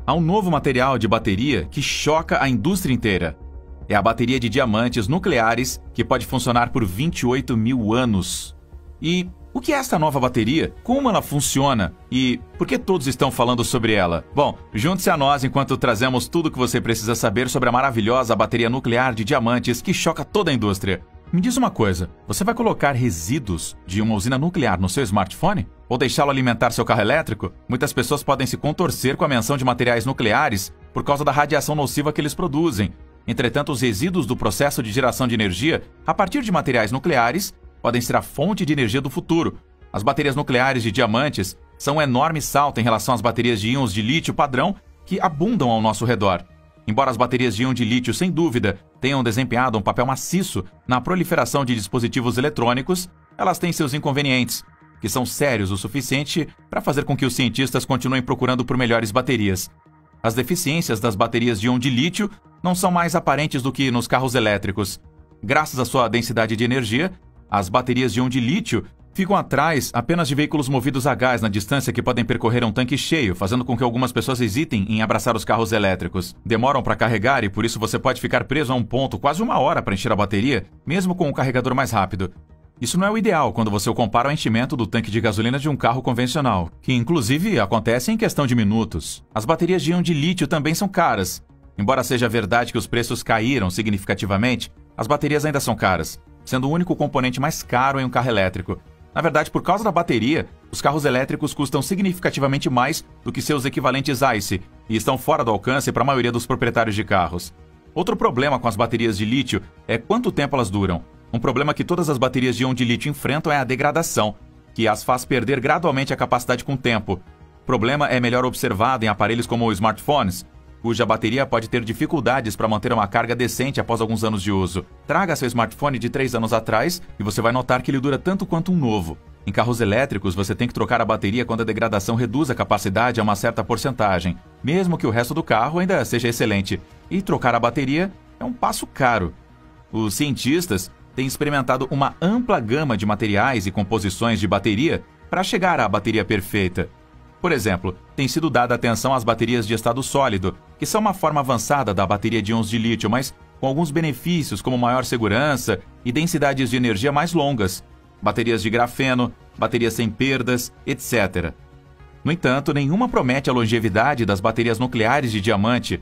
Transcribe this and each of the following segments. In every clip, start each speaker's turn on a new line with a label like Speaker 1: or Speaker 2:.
Speaker 1: Há um novo material de bateria que choca a indústria inteira. É a bateria de diamantes nucleares que pode funcionar por 28 mil anos. E o que é esta nova bateria? Como ela funciona? E por que todos estão falando sobre ela? Bom, junte-se a nós enquanto trazemos tudo o que você precisa saber sobre a maravilhosa bateria nuclear de diamantes que choca toda a indústria. Me diz uma coisa, você vai colocar resíduos de uma usina nuclear no seu smartphone? Ou deixá-lo alimentar seu carro elétrico? Muitas pessoas podem se contorcer com a menção de materiais nucleares por causa da radiação nociva que eles produzem. Entretanto, os resíduos do processo de geração de energia, a partir de materiais nucleares, podem ser a fonte de energia do futuro. As baterias nucleares de diamantes são um enorme salto em relação às baterias de íons de lítio padrão que abundam ao nosso redor. Embora as baterias de íon de lítio, sem dúvida, tenham desempenhado um papel maciço na proliferação de dispositivos eletrônicos, elas têm seus inconvenientes, que são sérios o suficiente para fazer com que os cientistas continuem procurando por melhores baterias. As deficiências das baterias de íon de lítio não são mais aparentes do que nos carros elétricos. Graças à sua densidade de energia, as baterias de íon de lítio ficam atrás apenas de veículos movidos a gás na distância que podem percorrer um tanque cheio, fazendo com que algumas pessoas hesitem em abraçar os carros elétricos. Demoram para carregar e por isso você pode ficar preso a um ponto quase uma hora para encher a bateria, mesmo com um carregador mais rápido. Isso não é o ideal quando você o compara ao enchimento do tanque de gasolina de um carro convencional, que inclusive acontece em questão de minutos. As baterias de íon de lítio também são caras. Embora seja verdade que os preços caíram significativamente, as baterias ainda são caras, sendo o único componente mais caro em um carro elétrico. Na verdade, por causa da bateria, os carros elétricos custam significativamente mais do que seus equivalentes ICE e estão fora do alcance para a maioria dos proprietários de carros. Outro problema com as baterias de lítio é quanto tempo elas duram. Um problema que todas as baterias de íon de lítio enfrentam é a degradação, que as faz perder gradualmente a capacidade com o tempo. O problema é melhor observado em aparelhos como smartphones, cuja bateria pode ter dificuldades para manter uma carga decente após alguns anos de uso. Traga seu smartphone de 3 anos atrás e você vai notar que ele dura tanto quanto um novo. Em carros elétricos, você tem que trocar a bateria quando a degradação reduz a capacidade a uma certa porcentagem, mesmo que o resto do carro ainda seja excelente. E trocar a bateria é um passo caro. Os cientistas têm experimentado uma ampla gama de materiais e composições de bateria para chegar à bateria perfeita. Por exemplo, tem sido dada atenção às baterias de estado sólido, que são uma forma avançada da bateria de íons de lítio, mas com alguns benefícios como maior segurança e densidades de energia mais longas, baterias de grafeno, baterias sem perdas, etc. No entanto, nenhuma promete a longevidade das baterias nucleares de diamante.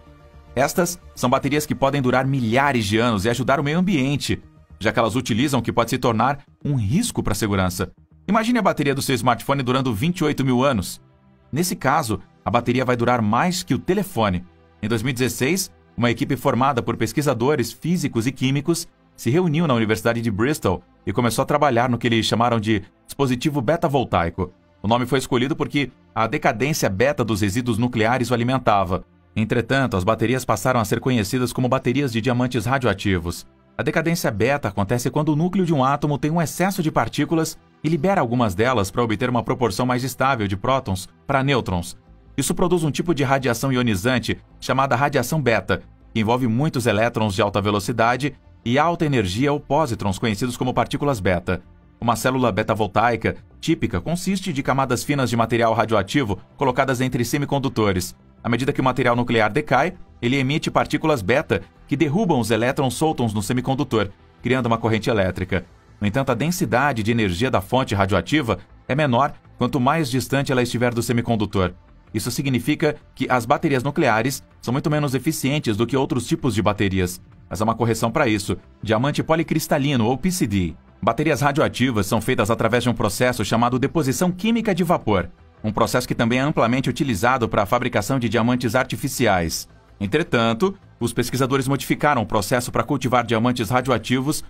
Speaker 1: Estas são baterias que podem durar milhares de anos e ajudar o meio ambiente, já que elas utilizam o que pode se tornar um risco para a segurança. Imagine a bateria do seu smartphone durando 28 mil anos. Nesse caso, a bateria vai durar mais que o telefone. Em 2016, uma equipe formada por pesquisadores físicos e químicos se reuniu na Universidade de Bristol e começou a trabalhar no que eles chamaram de dispositivo beta-voltaico. O nome foi escolhido porque a decadência beta dos resíduos nucleares o alimentava. Entretanto, as baterias passaram a ser conhecidas como baterias de diamantes radioativos. A decadência beta acontece quando o núcleo de um átomo tem um excesso de partículas e libera algumas delas para obter uma proporção mais estável de prótons para nêutrons. Isso produz um tipo de radiação ionizante chamada radiação beta, que envolve muitos elétrons de alta velocidade e alta energia ou pósitrons conhecidos como partículas beta. Uma célula beta-voltaica típica consiste de camadas finas de material radioativo colocadas entre semicondutores. À medida que o material nuclear decai, ele emite partículas beta que derrubam os elétrons soltos no semicondutor, criando uma corrente elétrica. No entanto, a densidade de energia da fonte radioativa é menor quanto mais distante ela estiver do semicondutor. Isso significa que as baterias nucleares são muito menos eficientes do que outros tipos de baterias. Mas há uma correção para isso: diamante policristalino ou PCD. Baterias radioativas são feitas através de um processo chamado deposição química de vapor, um processo que também é amplamente utilizado para a fabricação de diamantes artificiais. Entretanto, os pesquisadores modificaram o processo para cultivar diamantes radioativos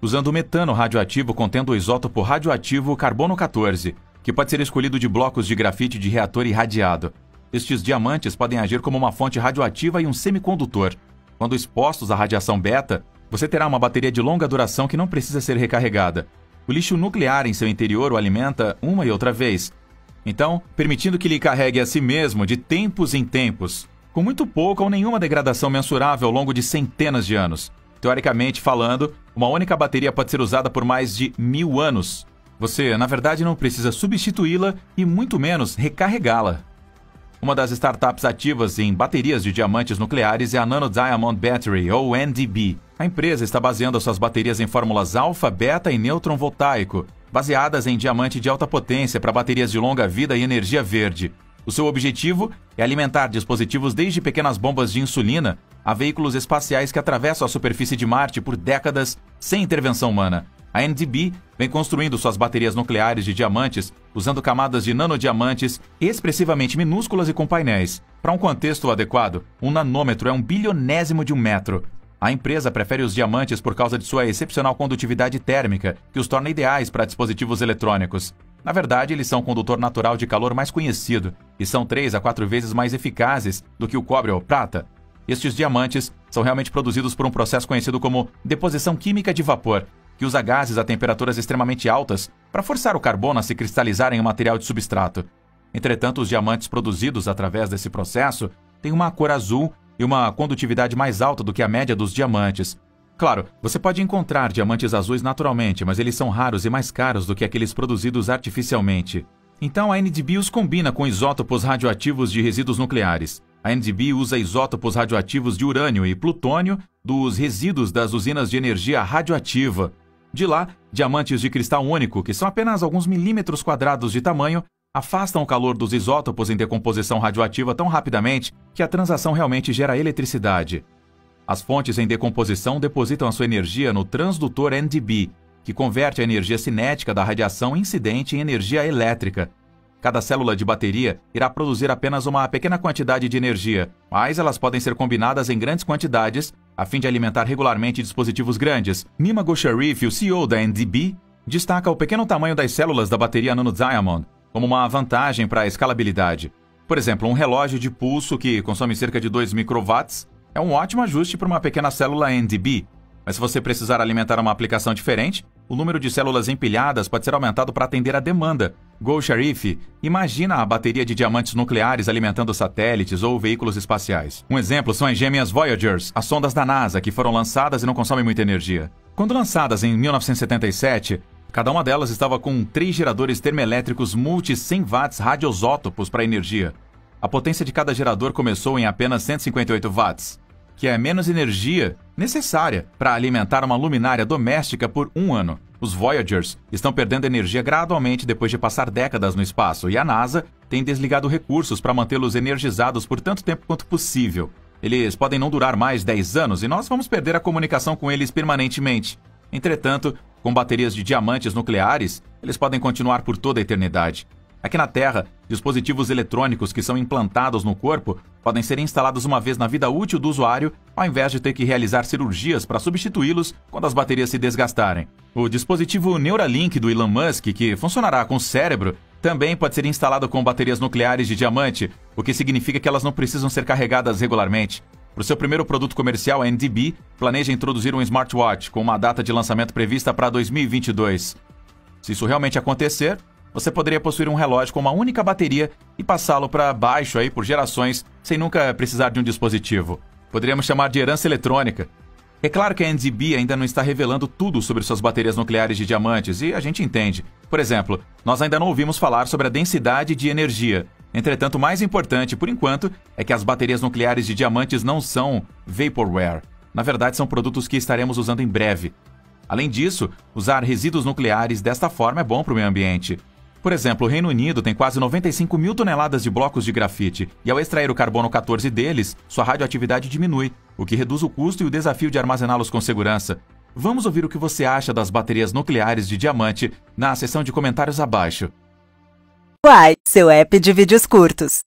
Speaker 1: usando o metano radioativo contendo o isótopo radioativo carbono 14, que pode ser escolhido de blocos de grafite de reator irradiado. Estes diamantes podem agir como uma fonte radioativa e um semicondutor. Quando expostos à radiação beta, você terá uma bateria de longa duração que não precisa ser recarregada. O lixo nuclear em seu interior o alimenta uma e outra vez, então permitindo que ele carregue a si mesmo de tempos em tempos, com muito pouca ou nenhuma degradação mensurável ao longo de centenas de anos. Teoricamente falando, uma única bateria pode ser usada por mais de 1000 anos. Você, na verdade, não precisa substituí-la e muito menos recarregá-la. Uma das startups ativas em baterias de diamantes nucleares é a Nano Diamond Battery, ou NDB. A empresa está baseando suas baterias em fórmulas alfa, beta e nêutron voltaico, baseadas em diamante de alta potência para baterias de longa vida e energia verde. O seu objetivo é alimentar dispositivos desde pequenas bombas de insulina a veículos espaciais que atravessam a superfície de Marte por décadas sem intervenção humana. A NDB vem construindo suas baterias nucleares de diamantes usando camadas de nanodiamantes expressivamente minúsculas e com painéis. Para um contexto adequado, um nanômetro é 1/1000º de um metro. A empresa prefere os diamantes por causa de sua excepcional condutividade térmica, que os torna ideais para dispositivos eletrônicos. Na verdade, eles são o condutor natural de calor mais conhecido e são 3 a 4 vezes mais eficazes do que o cobre ou prata. Estes diamantes são realmente produzidos por um processo conhecido como deposição química de vapor, que usa gases a temperaturas extremamente altas para forçar o carbono a se cristalizar em um material de substrato. Entretanto, os diamantes produzidos através desse processo têm uma cor azul e uma condutividade mais alta do que a média dos diamantes. Claro, você pode encontrar diamantes azuis naturalmente, mas eles são raros e mais caros do que aqueles produzidos artificialmente. Então a NDB os combina com isótopos radioativos de resíduos nucleares. A NDB usa isótopos radioativos de urânio e plutônio dos resíduos das usinas de energia radioativa. De lá, diamantes de cristal único, que são apenas alguns milímetros quadrados de tamanho, afastam o calor dos isótopos em decomposição radioativa tão rapidamente que a transação realmente gera eletricidade. As fontes em decomposição depositam a sua energia no transdutor NDB, que converte a energia cinética da radiação incidente em energia elétrica. Cada célula de bateria irá produzir apenas uma pequena quantidade de energia, mas elas podem ser combinadas em grandes quantidades a fim de alimentar regularmente dispositivos grandes. Nima Gosharif, o CEO da NDB, destaca o pequeno tamanho das células da bateria Nano Diamond como uma vantagem para a escalabilidade. Por exemplo, um relógio de pulso que consome cerca de 2 microwatts é um ótimo ajuste para uma pequena célula NDB, mas se você precisar alimentar uma aplicação diferente, o número de células empilhadas pode ser aumentado para atender a demanda. Gosharif imagina a bateria de diamantes nucleares alimentando satélites ou veículos espaciais. Um exemplo são as gêmeas Voyagers, as sondas da NASA, que foram lançadas e não consomem muita energia. Quando lançadas em 1977, cada uma delas estava com 3 geradores termoelétricos multi-100 watts radioisótopos para energia. A potência de cada gerador começou em apenas 158 watts, que é menos energia necessária para alimentar uma luminária doméstica por um ano. Os Voyagers estão perdendo energia gradualmente depois de passar décadas no espaço, e a NASA tem desligado recursos para mantê-los energizados por tanto tempo quanto possível. Eles podem não durar mais 10 anos e nós vamos perder a comunicação com eles permanentemente. Entretanto, com baterias de diamantes nucleares, eles podem continuar por toda a eternidade. Aqui na Terra, dispositivos eletrônicos que são implantados no corpo podem ser instalados uma vez na vida útil do usuário, ao invés de ter que realizar cirurgias para substituí-los quando as baterias se desgastarem. O dispositivo Neuralink do Elon Musk, que funcionará com o cérebro, também pode ser instalado com baterias nucleares de diamante, o que significa que elas não precisam ser carregadas regularmente. Para o seu primeiro produto comercial, a NDB planeja introduzir um smartwatch com uma data de lançamento prevista para 2022. Se isso realmente acontecer, você poderia possuir um relógio com uma única bateria e passá-lo para baixo aí por gerações sem nunca precisar de um dispositivo. Poderíamos chamar de herança eletrônica. É claro que a NDB ainda não está revelando tudo sobre suas baterias nucleares de diamantes e a gente entende. Por exemplo, nós ainda não ouvimos falar sobre a densidade de energia. Entretanto, o mais importante, por enquanto, é que as baterias nucleares de diamantes não são vaporware. Na verdade, são produtos que estaremos usando em breve. Além disso, usar resíduos nucleares desta forma é bom para o meio ambiente. Por exemplo, o Reino Unido tem quase 95 mil toneladas de blocos de grafite, e ao extrair o carbono 14 deles, sua radioatividade diminui, o que reduz o custo e o desafio de armazená-los com segurança. Vamos ouvir o que você acha das baterias nucleares de diamante na seção de comentários abaixo.
Speaker 2: Quai, seu app de vídeos curtos.